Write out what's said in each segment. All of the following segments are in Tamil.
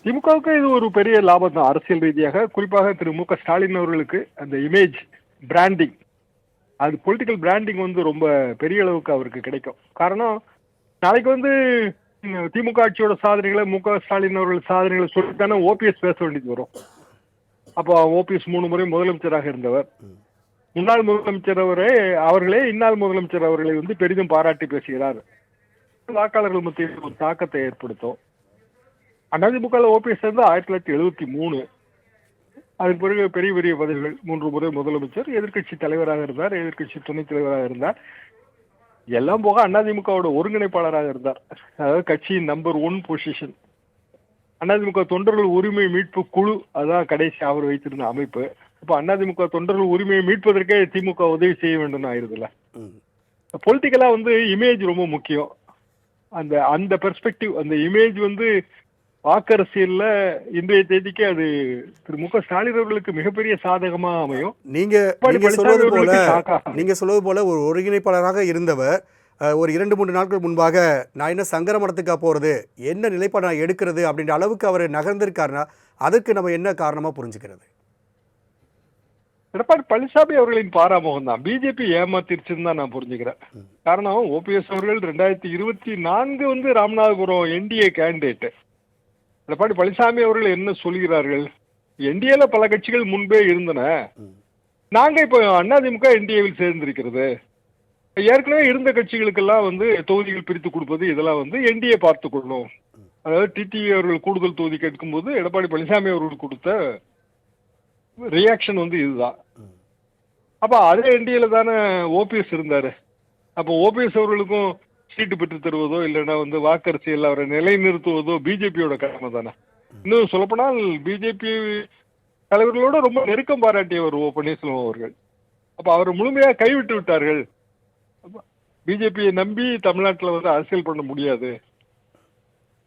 திமுகவுக்கு இது ஒரு பெரிய லாபம் தான் அரசியல் ரீதியாக. குறிப்பாக திரு மு க ஸ்டாலின் அவர்களுக்கு அந்த இமேஜ் பிராண்டிங், அது பொலிட்டிக்கல் பிராண்டிங் வந்து ரொம்ப பெரிய அளவுக்கு அவருக்கு கிடைக்கும். காரணம், நாளைக்கு வந்து திமுக ஆட்சியோட சாதனைகளை, மு க ஸ்டாலின் அவர்கள் சாதனைகளை சொல்லித்தானே ஓபிஎஸ் பேச வேண்டியது வரும். அப்போ ஓபிஎஸ் 3 முறை முதலமைச்சராக இருந்தவர். முன்னாள் முதலமைச்சர் அவர்களே இந்நாள் முதலமைச்சர் அவர்களை வந்து பெரிதும் பாராட்டி பேசுகிறார். வாக்காளர்கள் மத்தியில் ஒரு தாக்கத்தை ஏற்படுத்தும். அதிமுக ஓபிஎஸ் வந்து 1973, அதன் பிறகு பெரிய பெரிய பதவிகள், 3 முறை முதலமைச்சர், எதிர்கட்சி தலைவராக இருந்தார், எதிர்கட்சி துணைத் தலைவராக இருந்தார், எல்லாம் போக அதிமுகவோட ஒருங்கிணைப்பாளராக இருந்தார். அதாவது கட்சியின் நம்பர் 1 பொசிஷன். அதிமுக தொண்டர்கள் உரிமை மீட்பு குழு, அதான் கடைசி அவர் வைத்திருந்த அமைப்பு. இப்போ அதிமுக தொண்டர்கள் உரிமையை மீட்பதற்கே திமுக உதவி செய்ய வேண்டும் ஆயிருதுல்ல. பொலிட்டிக்கலா வந்து இமேஜ் ரொம்ப முக்கியம். அந்த அந்த பெர்ஸ்பெக்டிவ், அந்த இமேஜ் வந்து வாக்கரசியல்ல இன்றைய தேதிக்கு அது திரு மு க ஸ்டாலின் அவர்களுக்கு மிகப்பெரிய சாதகமா அமையும். நீங்க சொல்வது போல ஒரு ஒருங்கிணைப்பாளராக இருந்தவர் ஒரு 2-3 நாட்கள் முன்பாக நான் என்ன சங்கர மடத்துக்கா போறது, என்ன நிலைப்பாடு நான் எடுக்கிறது அப்படின்ற அளவுக்கு அவர் நகர்ந்திருக்காருன்னா அதற்கு நம்ம என்ன காரணமா புரிஞ்சுக்கிறது? எடப்பாடி பழனிசாமி அவர்களின் பாராமுகம் தான். பிஜேபி ஏமாத்திருச்சுன்னு தான் நான் புரிஞ்சுக்கிறேன். காரணம், ஓபிஎஸ் அவர்கள் 2024 வந்து ராமநாதபுரம் என்டிஏ கேண்டிடேட். எடப்பாடி பழனிசாமி அவர்கள் என்ன சொல்கிறார்கள்? என்டிஏல பல கட்சிகள் முன்பே இருந்தன, நாங்க இப்போ அதிமுக என்டிஏவில் சேர்ந்திருக்கிறது, ஏற்கனவே இருந்த கட்சிகளுக்கெல்லாம் வந்து தொகுதிகள் பிரித்து கொடுப்பது, இதெல்லாம் வந்து என்டிஏ பார்த்து கொள்ளும். அதாவது டிடிவி அவர்கள் கூடுதல் தொகுதி கேட்கும் போது எடப்பாடி பழனிசாமி அவர்கள் கொடுத்த ரியாக்ஷன் வந்து இதுதான். அப்ப அதே என்டிஏல தானே ஓபிஎஸ் இருந்தாரு. அப்போ ஓபிஎஸ் அவர்களுக்கும் சீட்டு பெற்று தருவதோ இல்லைன்னா வந்து வாக்கரசியல் அவரை நிலைநிறுத்துவதோ பிஜேபியோட கடமை தானே. இன்னும் சொல்லப்போனால் பிஜேபி தலைவர்களோட ரொம்ப நெருக்கம் பாராட்டியவர் ஓ பன்னீர்செல்வம் அவர்கள். அப்ப அவரை முழுமையா கைவிட்டு விட்டார்கள். பிஜேபியை நம்பி தமிழ்நாட்டில் வந்து அரசியல் பண்ண முடியாது.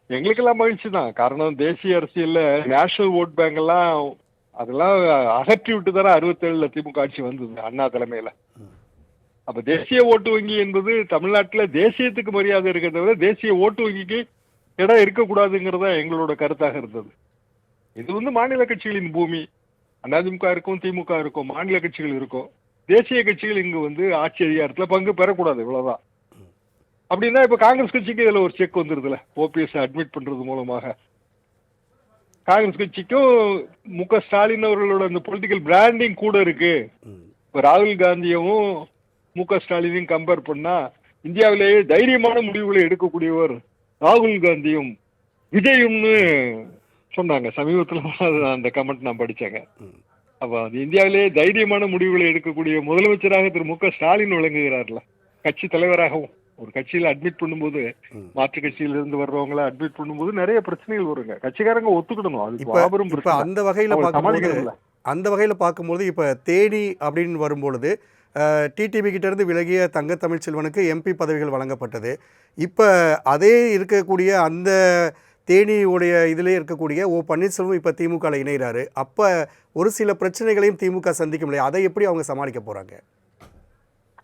எங்களுக்கெல்லாம் மகிழ்ச்சி தான். காரணம், தேசிய அரசியல்ல நேஷனல் ஓட் பேங்க் எல்லாம் அதெல்லாம் அகற்றி விட்டு தானே 67 திமுக ஆட்சி வந்தது அண்ணா தலைமையில. அப்ப தேசிய ஓட்டு வங்கி என்பது தமிழ்நாட்டில் தேசியத்துக்கு மரியாதை இருக்கிறத விட தேசிய ஓட்டு வங்கிக்கு இடம் இருக்கக்கூடாதுங்கிறதா எங்களோட கருத்தாக இருந்தது. இது வந்து மாநில கட்சிகளின் பூமி. அதிமுக இருக்கும், திமுக இருக்கும், மாநில கட்சிகள் இருக்கும். தேசிய கட்சிகள் இங்கு வந்து ஆட்சி அதிகாரத்தில் பங்கு பெறக்கூடாது, இவ்வளவுதான். அப்படின்னா இப்ப காங்கிரஸ் கட்சிக்கு இதுல ஒரு செக் வந்துருதுல, ஓபிஎஸ் அட்மிட் பண்றது மூலமாக. காங்கிரஸ் கட்சிக்கும் மு க ஸ்டாலின் அவர்களோட அந்த பொலிட்டிக்கல் பிராண்டிங் கூட இருக்கு. இப்ப ராகுல் காந்தியவும் மு க ஸ்டாலினையும் கம்பேர் பண்ணா இந்தியாவிலேயே தைரியமான முடிவுகளை எடுக்கக்கூடியவர் ராகுல் காந்தியும் விஜயும்னு சொன்னாங்க சமீபத்தில். அந்த கமெண்ட் நான் படிச்சேங்க. அப்ப இந்தியாவிலேயே தைரியமான முடிவுகளை எடுக்கக்கூடிய முதலமைச்சராக திரு மு க ஸ்டாலின் விளங்குகிறார்ல, கட்சி தலைவராகவும். ஒரு கட்சியில அட்மிட் பண்ணும்போது, மாற்று கட்சியில இருந்து வர்றவங்களை அட்மிட் பண்ணும்போது நிறைய பிரச்சனைகள் வருங்க. கட்சிக்காரங்க ஒத்துக்கிடணும். அது அந்த வகையில பார்க்கும்போது இப்ப தேனி அப்படின்னு வரும்பொழுது டிடிவி கிட்ட இருந்து விலகிய தங்க தமிழ்ச்செல்வனுக்கு எம்பி பதவிகள் வழங்கப்பட்டது. இப்ப அதே இருக்கக்கூடிய அந்த தேனியுடைய இதிலே இருக்கக்கூடிய ஓ பன்னீர்செல்வம் இப்ப திமுக இணைகிறாரு. அப்ப ஒரு சில பிரச்சனைகளையும் திமுக சந்திக்க முடியாது. அதை எப்படி அவங்க சமாளிக்க போறாங்க?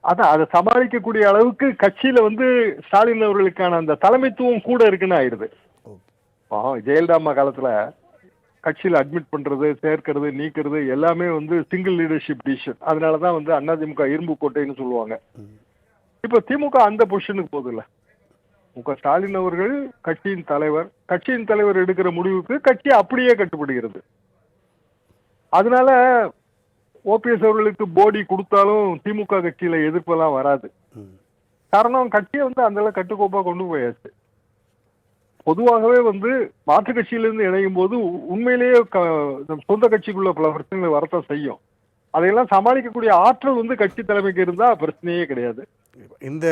அதான், அதை சமாளிக்கக்கூடிய அளவுக்கு கட்சியில வந்து ஸ்டாலின் அவர்களுக்கான அந்த தலைமைத்துவம் கூட இருக்குன்னு ஆயிடுது. ஜெயலலிதா அம்மா காலத்துல கட்சியில அட்மிட் பண்றது, சேர்க்கிறது, நீக்கிறது எல்லாமே வந்து சிங்கிள் லீடர்ஷிப் டிசிஷன். அதனாலதான் வந்து அதிமுக இரும்பு கோட்டைன்னு சொல்லுவாங்க. இப்ப திமுக அந்த பொசிஷனுக்கு போகுது இல்ல. மு க ஸ்டாலின் அவர்கள் கட்சியின் தலைவர், கட்சியின் தலைவர் எடுக்கிற முடிவுக்கு கட்சி அப்படியே கட்டுப்படுகிறது. அதனால ஓபிஎஸ் அவர்களுக்கு போடி கொடுத்தாலும் திமுக கட்சியில எதிர்ப்பெல்லாம் வராது. காரணம், கட்சியை வந்து அந்த கட்டுக்கோப்பா கொண்டு போயாச்சு. பொதுவாகவே வந்து மாற்று கட்சியிலிருந்து இணையும் போது உண்மையிலேயே சொந்த கட்சிக்குள்ள பல பிரச்சனைகள் வரத்தான் செய்யும். அதையெல்லாம் சமாளிக்கக்கூடிய ஆற்றல் வந்து கட்சி தலைமைக்கு இருந்தா பிரச்சனையே கிடையாது. இந்த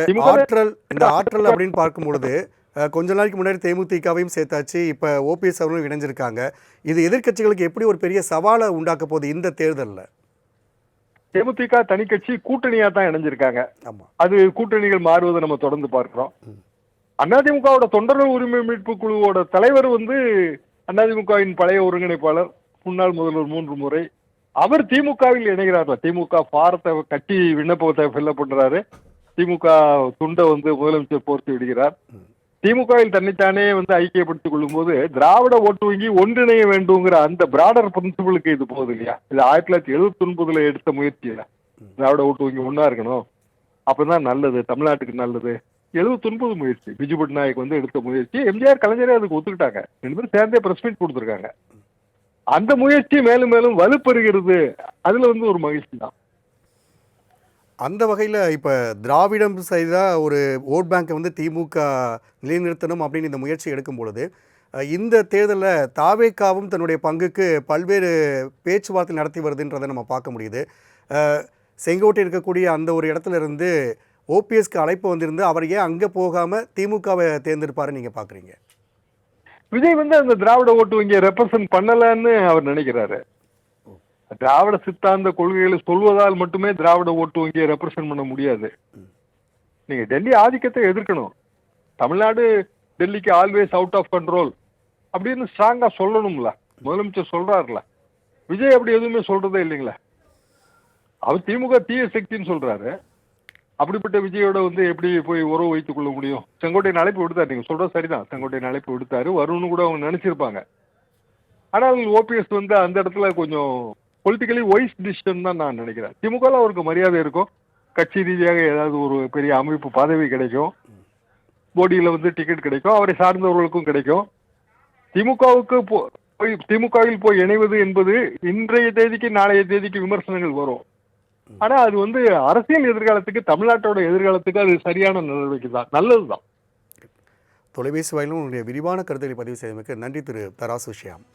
ஆற்றல் அப்படின்னு பார்க்கும்பொழுது கொஞ்ச நாளைக்கு முன்னாடி தேமுதிகவையும் சேர்த்தாச்சு, இப்ப ஓபிஎஸ் அவர்களும் இணைஞ்சிருக்காங்க. இது எதிர்கட்சிகளுக்கு எப்படி ஒரு பெரிய சவாலை உண்டாக்க போகுது இந்த தேர்தலில்? தேமுதிக தனி கட்சி கூட்டணியா தான் இணைஞ்சிருக்காங்க. அது கூட்டணிகள் மாறுவதை நம்ம தொடர்ந்து பார்க்கிறோம். அதிமுகவோட தொண்டர்கள் உரிமை மீட்பு குழுவோட தலைவர் வந்து அதிமுகவின் பழைய ஒருங்கிணைப்பாளர், முன்னாள் முதல்வர் 3 முறை, அவர் திமுகவில் இணைகிறார். திமுக பாரத்தை கட்சி விண்ணப்பத்தை ஃபில்அப் பண்றாரு. திமுக துண்டை வந்து முதலமைச்சர் போர்த்து விடுகிறார். திமுகவில் தன்னைத்தானே வந்து ஐக்கியப்படுத்திக் கொள்ளும் போது திராவிட ஓட்டு வங்கி ஒன்றிணைய வேண்டுங்கிற அந்த பிராடர் பிரின்சிபலுக்கு இது போகுது இல்லையா? இது 1979 எடுத்த முயற்சியில திராவிட ஓட்டு வங்கி ஒன்னா இருக்கணும், அப்பதான் நல்லது, தமிழ்நாட்டுக்கு நல்லது. 79 முயற்சி பிஜு பட்நாயக் வந்து எடுத்த முயற்சி. எம்ஜிஆர் கலைஞரே அதுக்கு ஒத்துக்கிட்டாங்க. 2 பேரும் சேர்ந்தே பிரஸ் மீட் கொடுத்துருக்காங்க. அந்த முயற்சி மேலும் மேலும் வலுப்பெறுகிறது. அதுல வந்து ஒரு மகிழ்ச்சி தான். அந்த வகையில் இப்போ திராவிடம் செய்த ஒரு ஓட் பேங்கை வந்து திமுக நிலைநிறுத்தணும் அப்படின்னு இந்த முயற்சி எடுக்கும் பொழுது இந்த தேர்தலில் தாவேக்காவும் தன்னுடைய பங்குக்கு பல்வேறு பேச்சுவார்த்தை நடத்தி வருதுன்றதை நம்ம பார்க்க முடியுது. செங்கோட்டை இருக்கக்கூடிய அந்த ஒரு இடத்துல இருந்து ஓபிஎஸ்க்கு அழைப்பு வந்திருந்து அவர் ஏன் அங்கே போகாமல் திமுகவை தேர்ந்தெடுப்பாருன்னு நீங்கள் பார்க்குறீங்க? விஜய் வந்து அந்த திராவிட ஓட்டு வங்கியை ரெப்ரசன்ட் பண்ணலன்னு அவர் நினைக்கிறாரு. திராவிட சித்தாந்த கொள்கைகளை சொல்வதால் மட்டுமே திராவிட ஓட்டு வங்கியை ரெப்ரசன்ட் பண்ண முடியாது. நீங்க டெல்லி ஆதிக்கத்தை எதிர்க்கணும். தமிழ்நாடு டெல்லிக்கு ஆல்வேஸ் அவுட் ஆஃப் கண்ட்ரோல் அப்படின்னு ஸ்ட்ராங்கா சொல்லணும்ல. முதலமைச்சர் சொல்றாருல. விஜய் அப்படி எதுவுமே சொல்றதே இல்லைங்களா? அவர் திமுக தீய சக்தின்னு சொல்றாரு. அப்படிப்பட்ட விஜயோட வந்து எப்படி போய் உறவு வைத்துக் கொள்ள முடியும்? செங்கோட்டையின் அழைப்பு விடுத்தாரு. நீங்க சொல்றது சரிதான், செங்கோட்டையின் அழைப்பு விடுத்தாரு, வரும்னு கூட அவங்க நினைச்சிருப்பாங்க. ஆனால் ஓபிஎஸ் வந்து அந்த இடத்துல கொஞ்சம் பொலிட்டிக்கலி வைஸ் டிசிஷன் தான் நான் நினைக்கிறேன். திமுக அவருக்கு மரியாதை இருக்கும், கட்சி ரீதியாக ஏதாவது ஒரு பெரிய அமைப்பு பதவி கிடைக்கும், போடியில வந்து டிக்கெட் கிடைக்கும், அவரை சார்ந்தவர்களுக்கும் கிடைக்கும். திமுகவில் போய் இணைவது என்பது இன்றைய தேதிக்கு நாளைய தேதிக்கு விமர்சனங்கள் வரும். ஆனா அது வந்து அரசியல் எதிர்காலத்துக்கு, தமிழ்நாட்டோட எதிர்காலத்துக்கு அது சரியான நடவடிக்கை தான், நல்லதுதான். தொலைபேசி வாயிலும் உங்களுடைய விரிவான கருத்துக்களை பதிவு செய்தமைக்கு நன்றி திரு தராசு ஷியாம்.